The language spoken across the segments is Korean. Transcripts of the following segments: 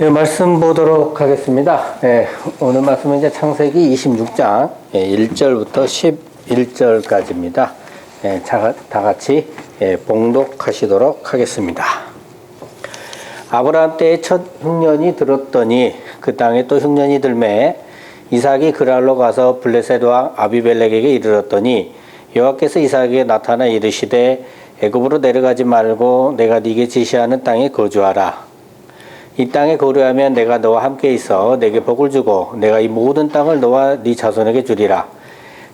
예, 말씀 보도록 하겠습니다. 오늘 말씀은 이제 창세기 26장 1절부터 11절까지입니다. 다 같이 봉독하시도록 하겠습니다. 아브라함 때에 첫 흉년이 들었더니 그 땅에 또 흉년이 들매 이삭이 그랄로 가서 블레셋 왕 아비멜렉에게 이르렀더니 여호와께서 이삭에게 나타나 이르시되 애굽으로 내려가지 말고 내가 네게 지시하는 땅에 거주하라. 이 땅에 거류하면 내가 너와 함께 있어 내게 복을 주고 내가 이 모든 땅을 너와 네 자손에게 주리라.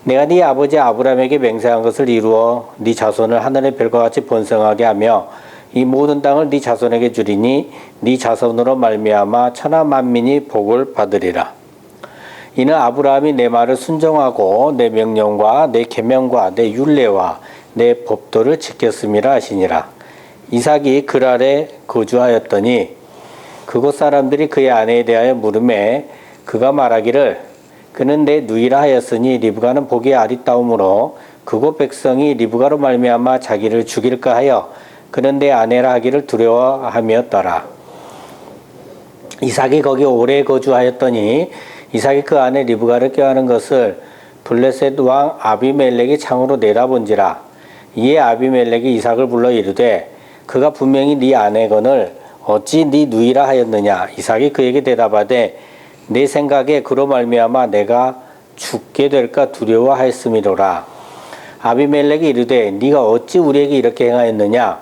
내가 네 아버지 아브라함에게 맹세한 것을 이루어 네 자손을 하늘의 별과 같이 번성하게 하며 이 모든 땅을 네 자손에게 주리니 네 자손으로 말미암아 천하 만민이 복을 받으리라. 이는 아브라함이 내 말을 순종하고 내 명령과 내 계명과 내 율례와 내 법도를 지켰음이라 하시니라. 이삭이 그랄에 거주하였더니 그곳 사람들이 그의 아내에 대하여 물으매 그가 말하기를 그는 내 누이라 하였으니 리브가는 보기에 아리따움으로 그곳 백성이 리브가로 말미암아 자기를 죽일까 하여 그는 내 아내라 하기를 두려워함이었더라. 이삭이 거기 오래 거주하였더니 이삭이 그 아내 리브가를 껴안은 것을 블레셋 왕 아비멜렉이 창으로 내다본지라. 이에 아비멜렉이 이삭을 불러 이르되 그가 분명히 네 아내거늘 어찌 네 누이라 하였느냐. 이삭이 그에게 대답하되 내 생각에 그로 말미암아 내가 죽게 될까 두려워하였음이로라. 아비멜렉이 이르되 네가 어찌 우리에게 이렇게 행하였느냐.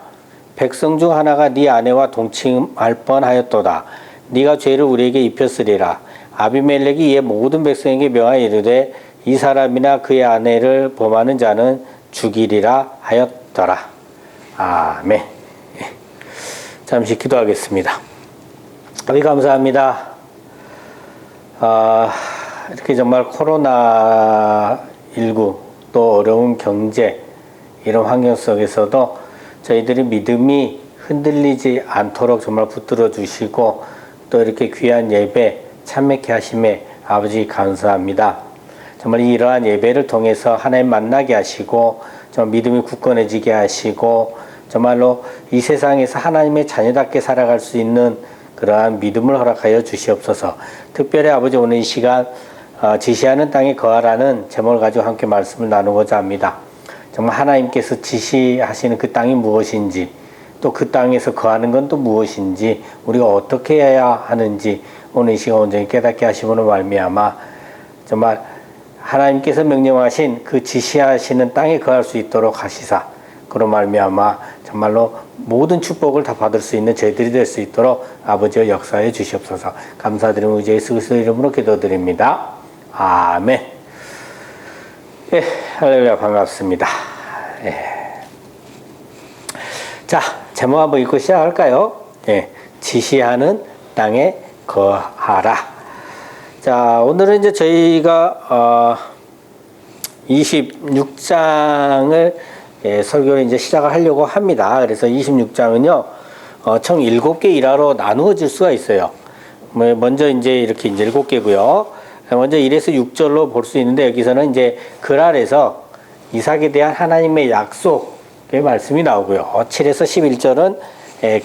백성 중 하나가 네 아내와 동침할 뻔하였도다. 네가 죄를 우리에게 입혔으리라. 아비멜렉이 이에 모든 백성에게 명하여 이르되 이 사람이나 그의 아내를 범하는 자는 죽이리라 하였더라. 아멘. 잠시 기도하겠습니다. 우리 감사합니다. 이렇게 정말 코로나19 또 어려운 경제 이런 환경 속에서도 저희들이 믿음이 흔들리지 않도록 정말 붙들어 주시고 또 이렇게 귀한 예배 참여케 하심에 아버지 감사합니다. 정말 이러한 예배를 통해서 하나님 만나게 하시고 정말 믿음이 굳건해지게 하시고 정말로 이 세상에서 하나님의 자녀답게 살아갈 수 있는 그러한 믿음을 허락하여 주시옵소서. 특별히 아버지 오늘 이 시간 지시하는 땅에 거하라는 제목을 가지고 함께 말씀을 나누고자 합니다. 정말 하나님께서 지시하시는 그 땅이 무엇인지 또 그 땅에서 거하는 건 또 무엇인지 우리가 어떻게 해야 하는지 오늘 이 시간 온전히 깨닫게 하시므로 말미암아 정말 하나님께서 명령하신 그 지시하시는 땅에 거할 수 있도록 하시사 그로 말미암아 정말로 모든 축복을 다 받을 수 있는 저희들이 될 수 있도록 아버지의 역사해 주시옵소서. 감사드리며 우리 예수 그리스도의 이름으로 기도드립니다. 아멘. 할렐루야 반갑습니다. 자, 제목 한번 읽고 시작할까요? 지시하는 땅에 거하라. 자, 오늘은 이제 저희가 26장을 설교를 이제 시작을 하려고 합니다. 그래서 26장은요, 총 7개 일화로 나누어질 수가 있어요. 먼저 이제 이렇게 이제 7개고요. 먼저 1에서 6절로 볼 수 있는데 여기서는 이제 그랄에서 이삭에 대한 하나님의 약속의 말씀이 나오고요. 7에서 11절은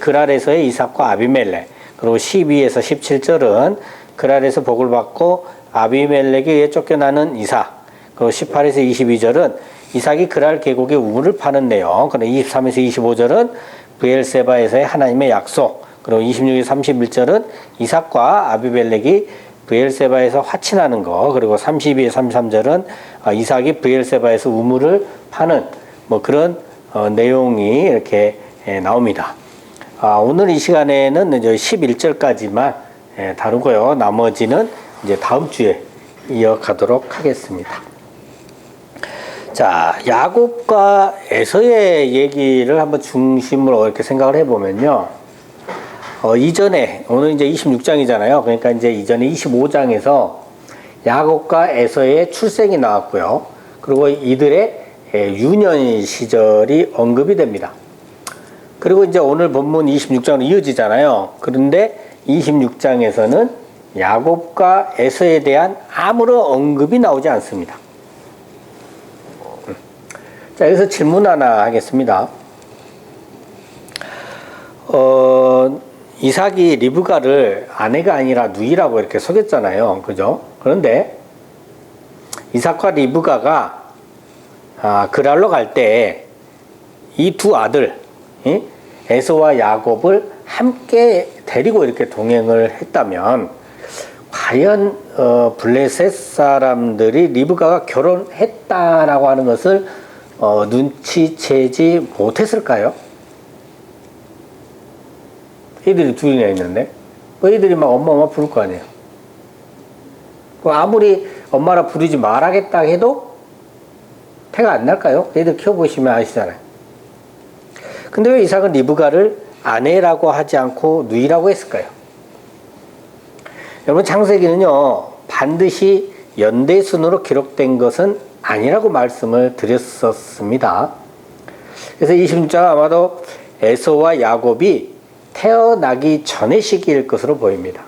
그랄에서의 이삭과 아비멜렉, 그리고 12에서 17절은 그랄에서 복을 받고 아비멜렉에 의해 쫓겨나는 이삭, 그리고 18에서 22절은 이삭이 그랄 계곡의 우물을 파는 내용, 그리고 23에서 25절은 브엘세바에서의 하나님의 약속, 그리고 26에서 31절은 이삭과 아비멜렉이 브엘세바에서 화친하는 거, 그리고 32에서 33절은 이삭이 브엘세바에서 우물을 파는 뭐 그런 내용이 이렇게 나옵니다. 오늘 이 시간에는 이제 11절까지만 다루고요. 나머지는 이제 다음 주에 이어가도록 하겠습니다. 자, 야곱과 에서의 얘기를 한번 중심으로 이렇게 생각을 해보면요. 이전에, 오늘 이제 26장이잖아요. 그러니까 이제 이전에 25장에서 야곱과 에서의 출생이 나왔고요. 그리고 이들의 유년 시절이 언급이 됩니다. 그리고 이제 오늘 본문 26장으로 이어지잖아요. 그런데 26장에서는 야곱과 에서에 대한 아무런 언급이 나오지 않습니다. 자, 여기서 질문 하나 하겠습니다. 이삭이 리브가를 아내가 아니라 누이라고 이렇게 속였잖아요. 그죠? 그런데 이삭과 리브가가 그랄로 갈 때 이 두 아들 에서와 야곱을 함께 데리고 이렇게 동행을 했다면 과연 블레셋 사람들이 리브가가 결혼했다라고 하는 것을 눈치채지 못했을까요? 애들이 둘이나 있는데 애들이 막 엄마 부를 거 아니에요. 아무리 엄마라 부르지 말아겠다 해도 태가 안 날까요? 애들 키워보시면 아시잖아요. 근데 왜 이삭은 리브가를 아내라고 하지 않고 누이라고 했을까요? 여러분, 창세기는요 반드시 연대순으로 기록된 것은 아니라고 말씀을 드렸었습니다. 그래서 26장 아마도 에서와 야곱이 태어나기 전의 시기일 것으로 보입니다.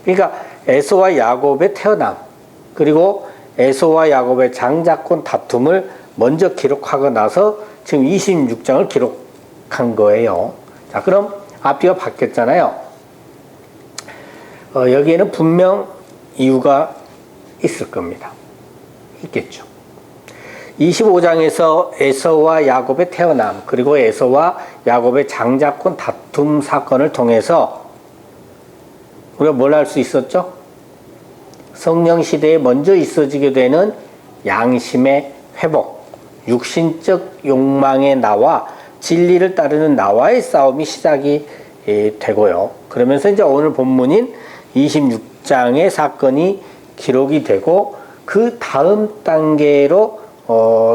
그러니까 에서와 야곱의 태어남, 그리고 에서와 야곱의 장자권 다툼을 먼저 기록하고 나서 지금 26장을 기록한 거예요. 자, 그럼 앞뒤가 바뀌었잖아요. 여기에는 분명 이유가 있을 겁니다. 있겠죠. 25장에서 에서와 야곱의 태어남, 그리고 에서와 야곱의 장자권 다툼 사건을 통해서 우리가 뭘 알 수 있었죠? 성령 시대에 먼저 있어지게 되는 양심의 회복, 육신적 욕망의 나와 진리를 따르는 나와의 싸움이 시작이 되고요. 그러면서 이제 오늘 본문인 26장의 사건이 기록이 되고 그 다음 단계로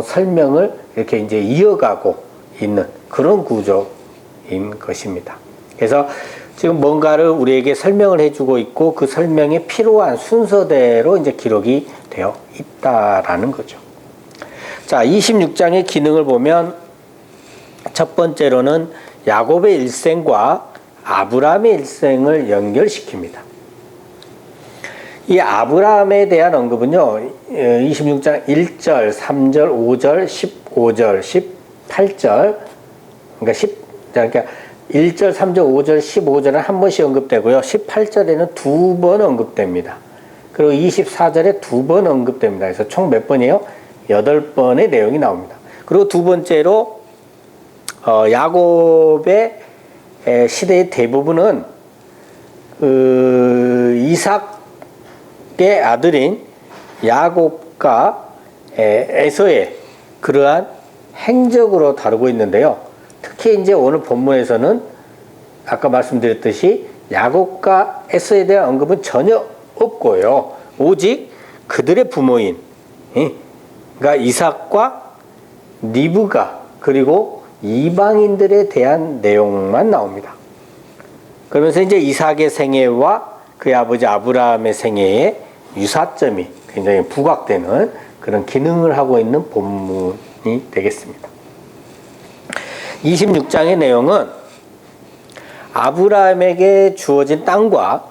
설명을 이렇게 이제 이어가고 있는 그런 구조인 것입니다. 그래서 지금 뭔가를 우리에게 설명을 해주고 있고 그 설명에 필요한 순서대로 이제 기록이 되어 있다라는 거죠. 자, 26장의 기능을 보면 첫 번째로는 야곱의 일생과 아브라함의 일생을 연결시킵니다. 이 아브라함에 대한 언급은요, 26장 1절, 3절, 5절, 15절, 18절, 그러니까 1절, 3절, 5절, 15절은 한 번씩 언급되고요. 18절에는 두 번 언급됩니다. 그리고 24절에 두 번 언급됩니다. 그래서 총 몇 번이에요? 8번의 내용이 나옵니다. 그리고 두 번째로 야곱의 시대의 대부분은 이삭의 아들인 야곱과 에서의 그러한 행적으로 다루고 있는데요. 특히 이제 오늘 본문에서는 아까 말씀드렸듯이 야곱과 에서에 대한 언급은 전혀 없고요. 오직 그들의 부모인, 그러니까 이삭과 리브가 그리고 이방인들에 대한 내용만 나옵니다. 그러면서 이제 이삭의 생애와 그의 아버지 아브라함의 생애의 유사점이 굉장히 부각되는 그런 기능을 하고 있는 본문이 되겠습니다. 26장의 내용은 아브라함에게 주어진 땅과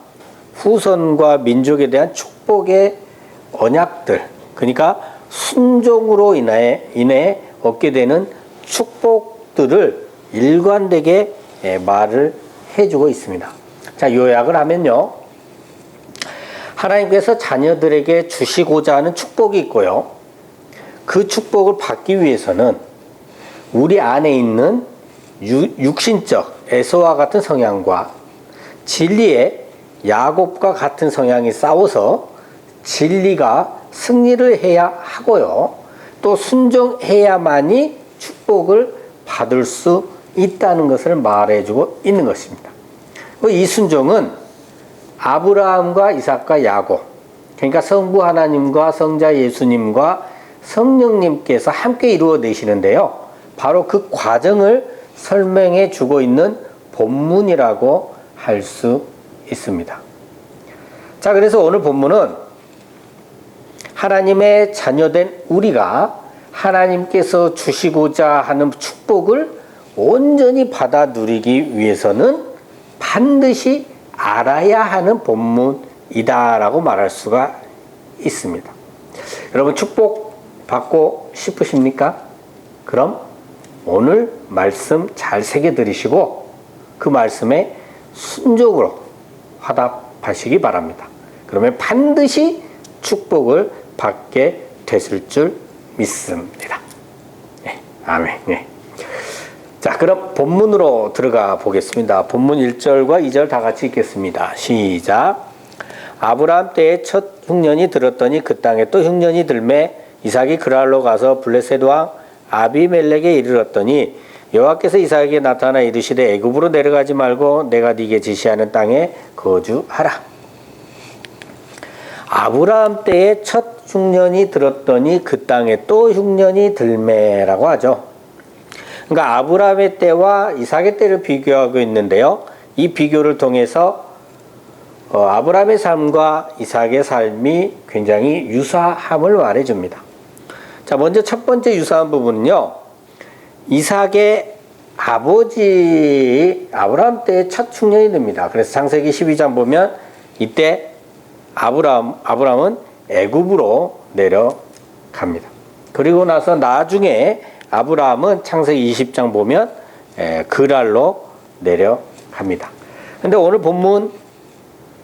후손과 민족에 대한 축복의 언약들, 그러니까 순종으로 인해 얻게 되는 축복들을 일관되게 말을 해주고 있습니다. 자, 요약을 하면요, 하나님께서 자녀들에게 주시고자 하는 축복이 있고요, 그 축복을 받기 위해서는 우리 안에 있는 육신적 에서와 같은 성향과 진리의 야곱과 같은 성향이 싸워서 진리가 승리를 해야 하고요, 또 순종해야만이 축복을 받을 수 있다는 것을 말해주고 있는 것입니다. 이 순종은 아브라함과 이삭과 야곱, 그러니까 성부 하나님과 성자 예수님과 성령님께서 함께 이루어내시는데요, 바로 그 과정을 설명해 주고 있는 본문이라고 할 수 있습니다. 자, 그래서 오늘 본문은 하나님의 자녀된 우리가 하나님께서 주시고자 하는 축복을 온전히 받아 누리기 위해서는 반드시 알아야 하는 본문이다라고 말할 수가 있습니다. 여러분, 축복 받고 싶으십니까? 그럼 오늘 말씀 잘 새겨 들으시고 그 말씀에 순종으로 화답하시기 바랍니다. 그러면 반드시 축복을 받게 되실 줄 믿습니다. 네, 아멘. 네. 자, 그럼 본문으로 들어가 보겠습니다. 본문 1절과 2절 다 같이 읽겠습니다. 시작. 아브라함 때에 첫 흉년이 들었더니 그 땅에 또 흉년이 들매 이삭이 그랄로 가서 블레셋 왕 아비멜렉에 이르렀더니 여호와께서 이삭에게 나타나 이르시되 애굽으로 내려가지 말고 내가 네게 지시하는 땅에 거주하라. 아브라함 때에 첫 흉년이 들었더니 그 땅에 또 흉년이 들매라고 하죠. 그러니까 아브라함의 때와 이삭의 때를 비교하고 있는데요. 이 비교를 통해서 아브라함의 삶과 이삭의 삶이 굉장히 유사함을 말해줍니다. 자, 먼저 첫 번째 유사한 부분은요. 이삭의 아버지 아브라함 때의 첫 흉년이 됩니다. 그래서 창세기 12장 보면 이때 아브라함은 애굽으로 내려갑니다. 그리고 나서 나중에 아브라함은 창세기 20장 보면 그랄로 내려갑니다. 근데 오늘 본문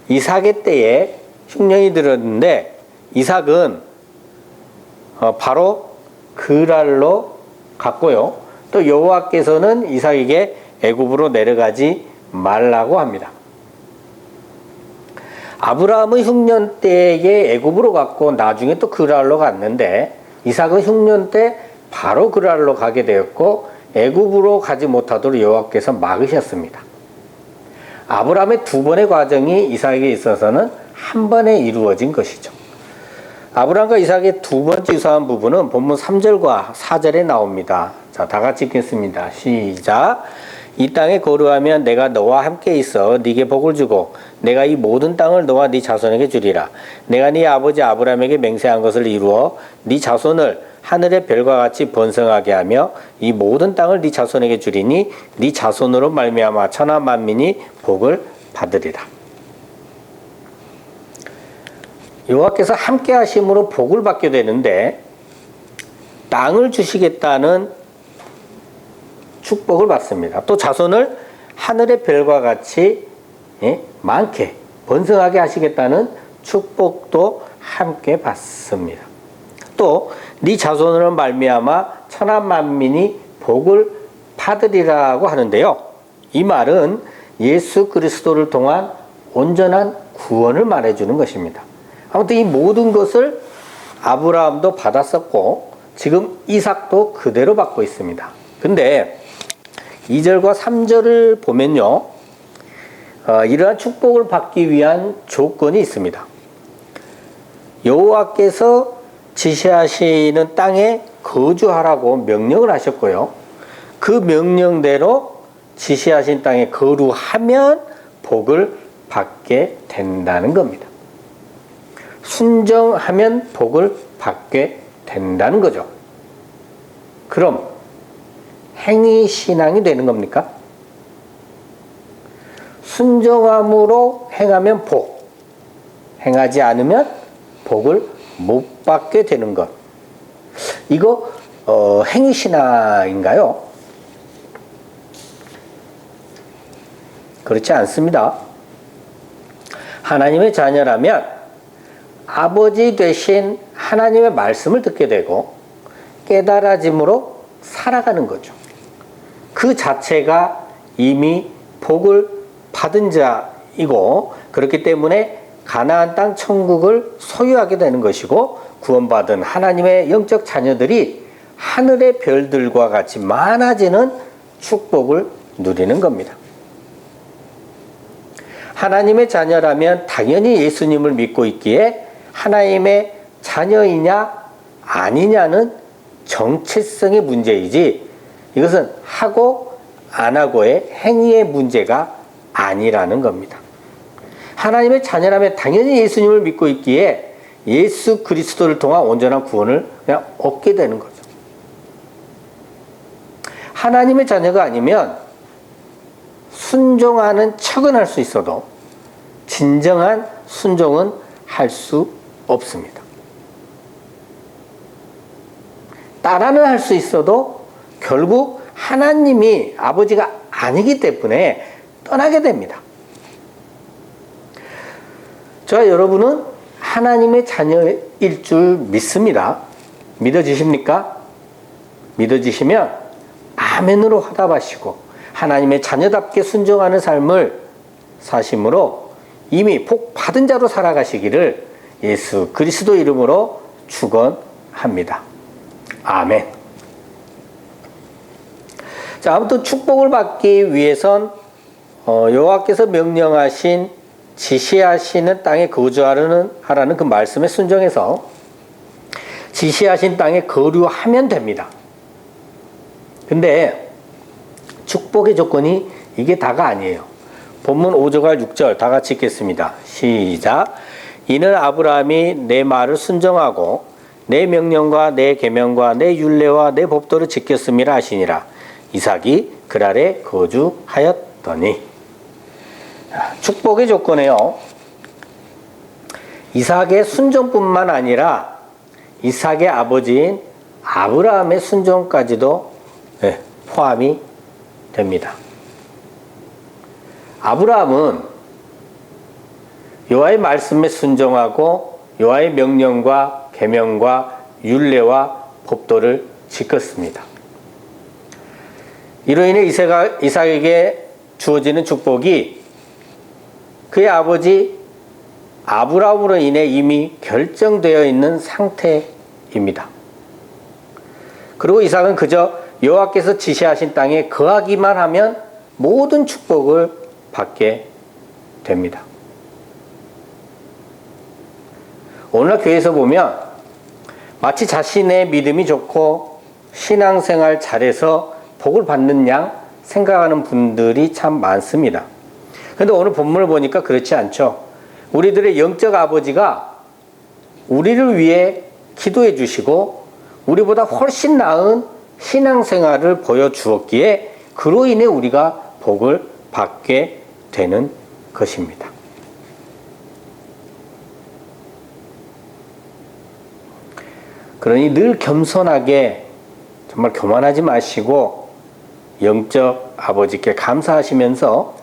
이삭의 때에 흉년이 들었는데 이삭은 바로 그랄로 갔고요. 또 여호와께서는 이삭에게 애굽으로 내려가지 말라고 합니다. 아브라함은 흉년 때에 애굽으로 갔고 나중에 또 그랄로 갔는데 이삭은 흉년 때 바로 그랄로 가게 되었고 애굽으로 가지 못하도록 여호와께서 막으셨습니다. 아브라함의 두 번의 과정이 이삭에게 있어서는 한 번에 이루어진 것이죠. 아브라함과 이삭의 두 번째 유사한 부분은 본문 3절과 4절에 나옵니다. 자, 다 같이 읽겠습니다. 시작. 이 땅에 거류하면 내가 너와 함께 있어 네게 복을 주고 내가 이 모든 땅을 너와 네 자손에게 주리라. 내가 네 아버지 아브라함에게 맹세한 것을 이루어 네 자손을 하늘의 별과 같이 번성하게 하며 이 모든 땅을 네 자손에게 주리니 네 자손으로 말미암아 천하 만민이 복을 받으리라. 여호와께서 함께 하심으로 복을 받게 되는데 땅을 주시겠다는 축복을 받습니다. 또 자손을 하늘의 별과 같이 많게 번성하게 하시겠다는 축복도 함께 받습니다. 또 네 자손으로 말미암아 천하 만민이 복을 받으리라고 하는데요. 이 말은 예수 그리스도를 통한 온전한 구원을 말해주는 것입니다. 아무튼 이 모든 것을 아브라함도 받았었고 지금 이삭도 그대로 받고 있습니다. 근데 2절과 3절을 보면요. 이러한 축복을 받기 위한 조건이 있습니다. 여호와께서 지시하시는 땅에 거주하라고 명령을 하셨고요. 그 명령대로 지시하신 땅에 거류하면 복을 받게 된다는 겁니다. 순종하면 복을 받게 된다는 거죠. 그럼 행위신앙이 되는 겁니까? 순종함으로 행하면 복, 행하지 않으면 복을 못 받게 되는 것. 이거 행위신앙인가요? 그렇지 않습니다. 하나님의 자녀라면 아버지 되신 하나님의 말씀을 듣게 되고 깨달아짐으로 살아가는 거죠. 그 자체가 이미 복을 받은 자이고 그렇기 때문에 가나안 땅 천국을 소유하게 되는 것이고 구원받은 하나님의 영적 자녀들이 하늘의 별들과 같이 많아지는 축복을 누리는 겁니다. 하나님의 자녀라면 당연히 예수님을 믿고 있기에 하나님의 자녀이냐 아니냐는 정체성의 문제이지 이것은 하고 안 하고의 행위의 문제가 아니라는 겁니다. 하나님의 자녀라면 당연히 예수님을 믿고 있기에 예수 그리스도를 통한 온전한 구원을 그냥 얻게 되는 거죠. 하나님의 자녀가 아니면 순종하는 척은 할 수 있어도 진정한 순종은 할 수 없습니다. 따라는 할 수 있어도 결국 하나님이 아버지가 아니기 때문에 떠나게 됩니다. 저와 여러분은 하나님의 자녀일 줄 믿습니다. 믿어지십니까? 믿어지시면 아멘으로 화답하시고 하나님의 자녀답게 순종하는 삶을 사심으로 이미 복 받은 자로 살아가시기를 예수 그리스도 이름으로 축원합니다. 아멘. 자, 아무튼 축복을 받기 위해선 여호와께서 명령하신 지시하시는 땅에 거주하라는 그 말씀에 순종해서 지시하신 땅에 거류하면 됩니다. 근데 축복의 조건이 이게 다가 아니에요. 본문 5절과 6절 다 같이 읽겠습니다. 시작. 이는 아브라함이 내 말을 순종하고 내 명령과 내 계명과 내 율례와 내 법도를 지켰음이라 하시니라. 이삭이 그랄에 거주하였더니. 축복의 조건이에요. 이삭의 순종뿐만 아니라 이삭의 아버지인 아브라함의 순종까지도 포함이 됩니다. 아브라함은 여호와의 말씀에 순종하고 여호와의 명령과 계명과 율례와 법도를 지켰습니다. 이로 인해 이삭에게 주어지는 축복이 그의 아버지 아브라함으로 인해 이미 결정되어 있는 상태입니다. 그리고 이삭은 그저 여호와께서 지시하신 땅에 거하기만 하면 모든 축복을 받게 됩니다. 오늘날 교회에서 보면 마치 자신의 믿음이 좋고 신앙생활 잘해서 복을 받는 양 생각하는 분들이 참 많습니다. 그런데 오늘 본문을 보니까 그렇지 않죠. 우리들의 영적 아버지가 우리를 위해 기도해 주시고 우리보다 훨씬 나은 신앙생활을 보여주었기에 그로 인해 우리가 복을 받게 되는 것입니다. 그러니 늘 겸손하게 정말 교만하지 마시고 영적 아버지께 감사하시면서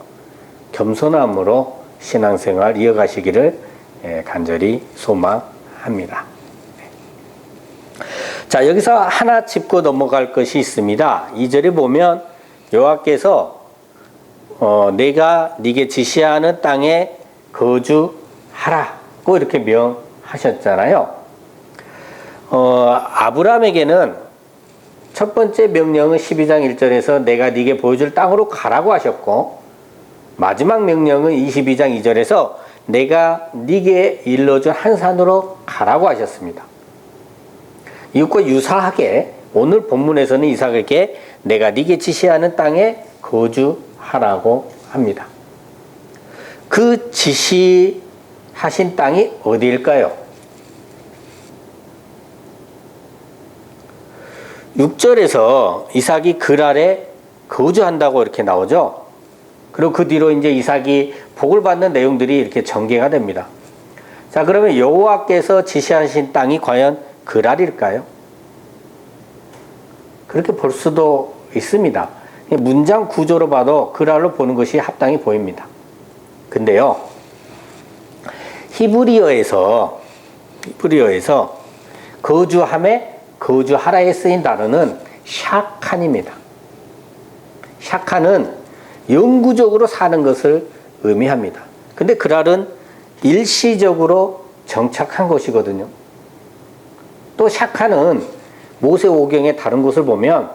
겸손함으로 신앙생활 이어가시기를 간절히 소망합니다. 자, 여기서 하나 짚고 넘어갈 것이 있습니다. 2절에 보면 여호와께서 내가 네게 지시하는 땅에 거주하라고 이렇게 명하셨잖아요. 아브라함에게는 첫 번째 명령은 12장 1절에서 내가 네게 보여줄 땅으로 가라고 하셨고 마지막 명령은 22장 2절에서 내가 네게 일러준 한 산으로 가라고 하셨습니다. 이것과 유사하게 오늘 본문에서는 이삭에게 내가 네게 지시하는 땅에 거주하라고 합니다. 그 지시하신 땅이 어디일까요? 6절에서 이삭이 그랄에 거주한다고 이렇게 나오죠. 그리고 그 뒤로 이제 이삭이 복을 받는 내용들이 이렇게 전개가 됩니다. 자, 그러면 여호와께서 지시하신 땅이 과연 그랄일까요? 그렇게 볼 수도 있습니다. 문장 구조로 봐도 그랄로 보는 것이 합당해 보입니다. 근데요, 히브리어에서 거주함에 거주하라에 쓰인 단어는 샤칸입니다. 샤칸은 영구적으로 사는 것을 의미합니다. 근데 그랄은 일시적으로 정착한 것이거든요. 또 샤칸은 모세오경의 다른 곳을 보면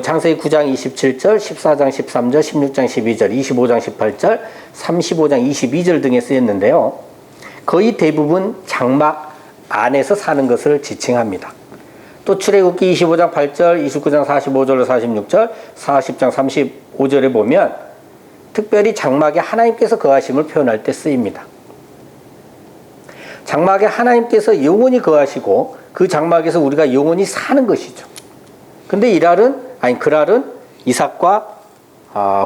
창세기 9장 27절, 14장 13절, 16장 12절, 25장 18절, 35장 22절 등에 쓰였는데요. 거의 대부분 장막 안에서 사는 것을 지칭합니다. 또 출애굽기 25장 8절, 29장 45절로 46절, 40장 35절에 보면 특별히 장막에 하나님께서 거하심을 표현할 때 쓰입니다. 장막에 하나님께서 영원히 거하시고 그 장막에서 우리가 영원히 사는 것이죠. 근데 그랄은 이삭과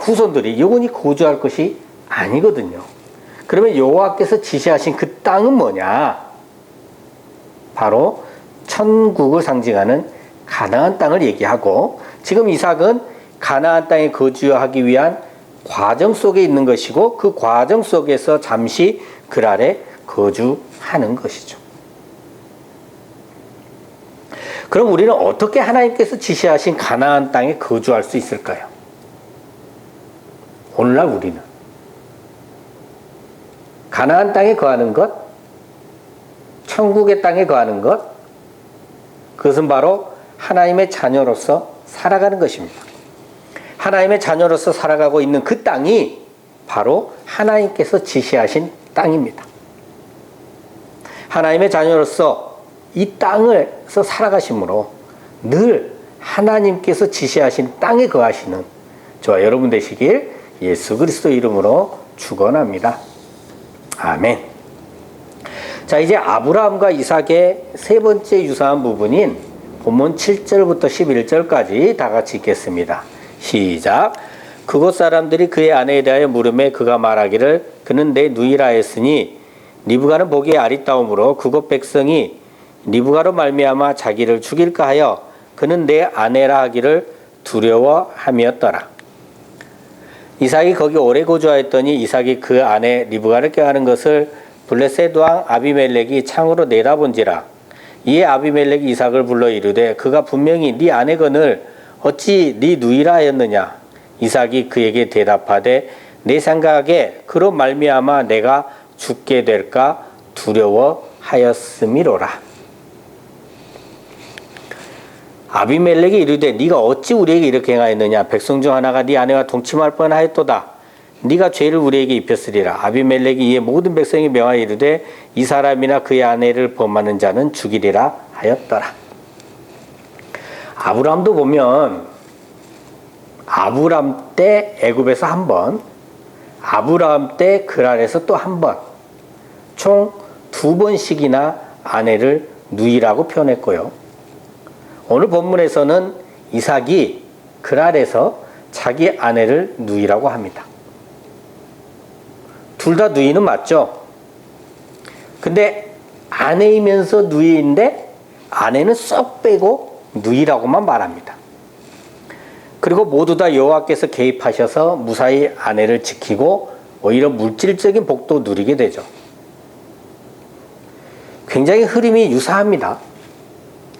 후손들이 영원히 거주할 것이 아니거든요. 그러면 여호와께서 지시하신 그 땅은 뭐냐? 바로 천국을 상징하는 가나안 땅을 얘기하고 지금 이삭은 가나안 땅에 거주하기 위한 과정 속에 있는 것이고 그 과정 속에서 잠시 그랄에 거주하는 것이죠. 그럼 우리는 어떻게 하나님께서 지시하신 가나안 땅에 거주할 수 있을까요? 오늘날 우리는 가나안 땅에 거하는 것, 천국의 땅에 거하는 것, 그것은 바로 하나님의 자녀로서 살아가는 것입니다. 하나님의 자녀로서 살아가고 있는 그 땅이 바로 하나님께서 지시하신 땅입니다. 하나님의 자녀로서 이 땅에서 살아가심으로 늘 하나님께서 지시하신 땅에 거하시는 저와 여러분 되시길 예수 그리스도 이름으로 축원합니다. 아멘. 자, 이제 아브라함과 이삭의 세 번째 유사한 부분인 본문 7절부터 11절까지 다 같이 읽겠습니다. 시작. 그곳 사람들이 그의 아내에 대하여 물음에 그가 말하기를 그는 내 누이라 했으니 리브가는 보기에 아리따움으로 그곳 백성이 리브가로 말미암아 자기를 죽일까 하여 그는 내 아내라 하기를 두려워함이었더라. 이삭이 거기 오래 거주하였더니 이삭이 그 아내 리브가를 꾀하는 것을 블레셋 왕 아비멜렉이 창으로 내다본지라. 이에 아비멜렉이 이삭을 불러 이르되 그가 분명히 네 아내거늘 어찌 네 누이라 하였느냐. 이삭이 그에게 대답하되 내 생각에 그로 말미암아 내가 죽게 될까 두려워하였음이로라. 아비멜렉이 이르되 네가 어찌 우리에게 이렇게 행하였느냐. 백성 중 하나가 네 아내와 동침할 뻔하였도다. 네가 죄를 우리에게 입혔으리라. 아비멜렉이 이에 모든 백성이 명하여 이르되 이 사람이나 그의 아내를 범하는 자는 죽이리라 하였더라. 아브라함도 보면 아브라함 때 애굽에서 한 번, 아브라함 때 그랄에서 또 한 번, 총 2번씩이나 아내를 누이라고 표현했고요. 오늘 본문에서는 이삭이 그랄에서 자기 아내를 누이라고 합니다. 둘 다 누이는 맞죠? 근데 아내이면서 누이인데 아내는 쏙 빼고 누이라고만 말합니다. 그리고 모두 다 여호와께서 개입하셔서 무사히 아내를 지키고 오히려 물질적인 복도 누리게 되죠. 굉장히 흐름이 유사합니다.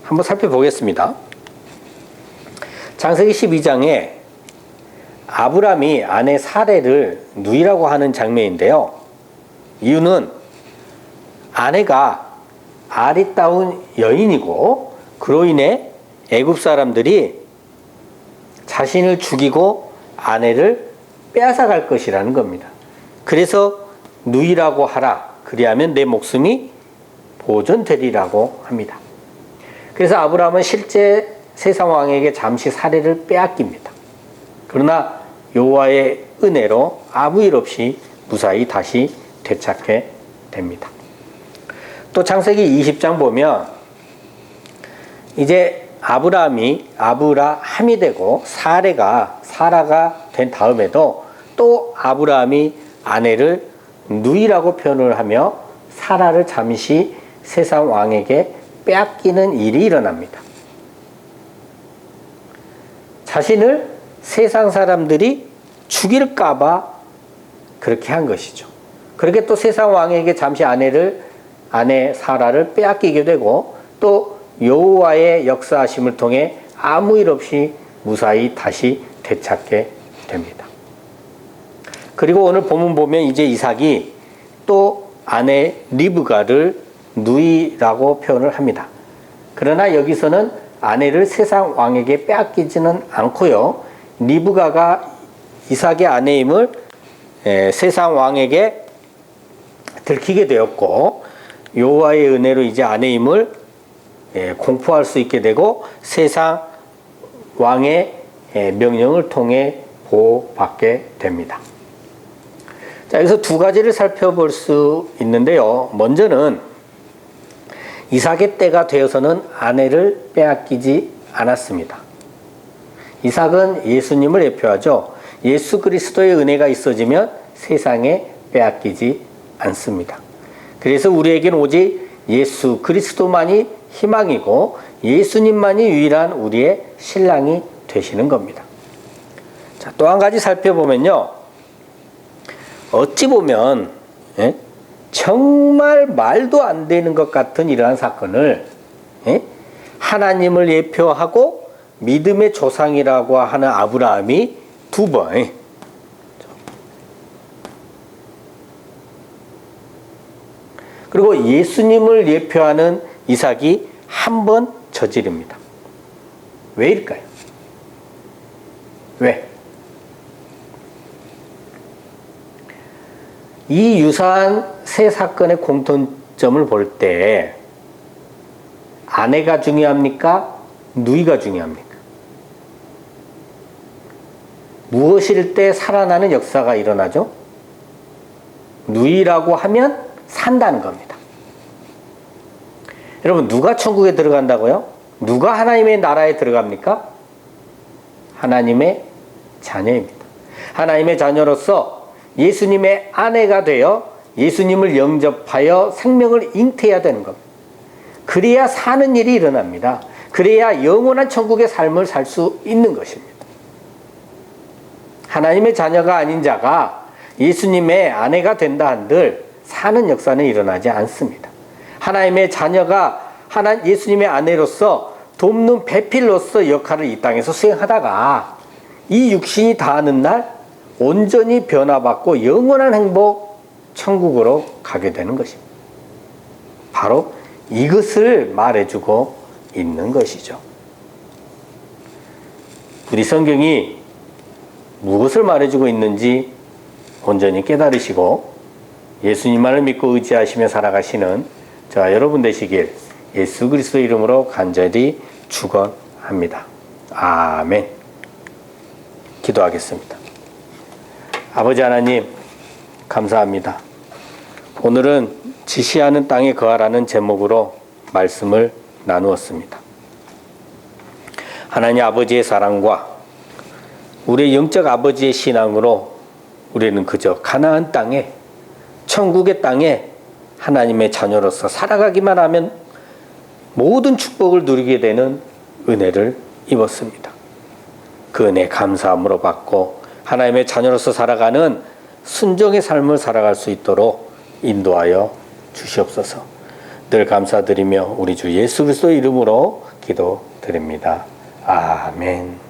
한번 살펴보겠습니다. 창세기 12장에 아브람이 아내 사레를 누이라고 하는 장면인데요. 이유는 아내가 아리따운 여인이고 그로 인해 애굽 사람들이 자신을 죽이고 아내를 빼앗아갈 것이라는 겁니다. 그래서 누이라고 하라. 그리하면 내 목숨이 보존되리라고 합니다. 그래서 아브라함은 실제 세상 왕에게 잠시 사례를 빼앗깁니다. 그러나 여호와의 은혜로 아무 일 없이 무사히 다시 되찾게 됩니다. 또 창세기 20장 보면 이제 아브라함이 되고 사라가 된 다음에도 또 아브라함이 아내를 누이라고 표현을 하며 사라를 잠시 세상 왕에게 빼앗기는 일이 일어납니다. 자신을 세상 사람들이 죽일까봐 그렇게 한 것이죠. 그렇게 또 세상 왕에게 잠시 아내 사라를 빼앗기게 되고 또 여호와의 역사하심을 통해 아무 일 없이 무사히 다시 되찾게 됩니다. 그리고 오늘 본문 보면 이제 이삭이 또 아내 리브가를 누이라고 표현을 합니다. 그러나 여기서는 아내를 세상 왕에게 빼앗기지는 않고요. 리브가가 이삭의 아내임을 세상 왕에게 들키게 되었고 여호와의 은혜로 이제 아내임을 공포할 수 있게 되고 세상 왕의 명령을 통해 보호받게 됩니다. 자, 여기서 두 가지를 살펴볼 수 있는데요. 먼저는 이삭의 때가 되어서는 아내를 빼앗기지 않았습니다. 이삭은 예수님을 대표하죠. 예수 그리스도의 은혜가 있어지면 세상에 빼앗기지 않습니다. 그래서 우리에게는 오직 예수 그리스도만이 희망이고 예수님만이 유일한 우리의 신랑이 되시는 겁니다. 자, 또 한 가지 살펴보면요. 어찌 보면 정말 말도 안 되는 것 같은 이러한 사건을 하나님을 예표하고 믿음의 조상이라고 하는 아브라함이 2번, 그리고 예수님을 예표하는 이삭이 1번 저지릅니다. 왜일까요? 왜? 이 유사한 세 사건의 공통점을 볼 때 아내가 중요합니까? 누이가 중요합니까? 무엇일 때 살아나는 역사가 일어나죠? 누이라고 하면 산다는 겁니다. 여러분, 누가 천국에 들어간다고요? 누가 하나님의 나라에 들어갑니까? 하나님의 자녀입니다. 하나님의 자녀로서 예수님의 아내가 되어 예수님을 영접하여 생명을 잉태해야 되는 겁니다. 그래야 사는 일이 일어납니다. 그래야 영원한 천국의 삶을 살 수 있는 것입니다. 하나님의 자녀가 아닌 자가 예수님의 아내가 된다 한들 사는 역사는 일어나지 않습니다. 하나님의 자녀가 예수님의 아내로서 돕는 배필로서 역할을 이 땅에서 수행하다가 이 육신이 다하는 날 온전히 변화받고 영원한 행복 천국으로 가게 되는 것입니다. 바로 이것을 말해주고 있는 것이죠. 우리 성경이 무엇을 말해주고 있는지 온전히 깨달으시고 예수님만을 믿고 의지하시며 살아가시는 저와 여러분 되시길 예수 그리스도 이름으로 간절히 축원합니다. 아멘. 기도하겠습니다. 아버지 하나님, 감사합니다. 오늘은 지시하는 땅에 거하라는 제목으로 말씀을 나누었습니다. 하나님 아버지의 사랑과 우리의 영적 아버지의 신앙으로 우리는 그저 가나안 땅에, 천국의 땅에 하나님의 자녀로서 살아가기만 하면 모든 축복을 누리게 되는 은혜를 입었습니다. 그 은혜 감사함으로 받고 하나님의 자녀로서 살아가는 순종의 삶을 살아갈 수 있도록 인도하여 주시옵소서. 늘 감사드리며 우리 주 예수 그리스도 이름으로 기도드립니다. 아멘.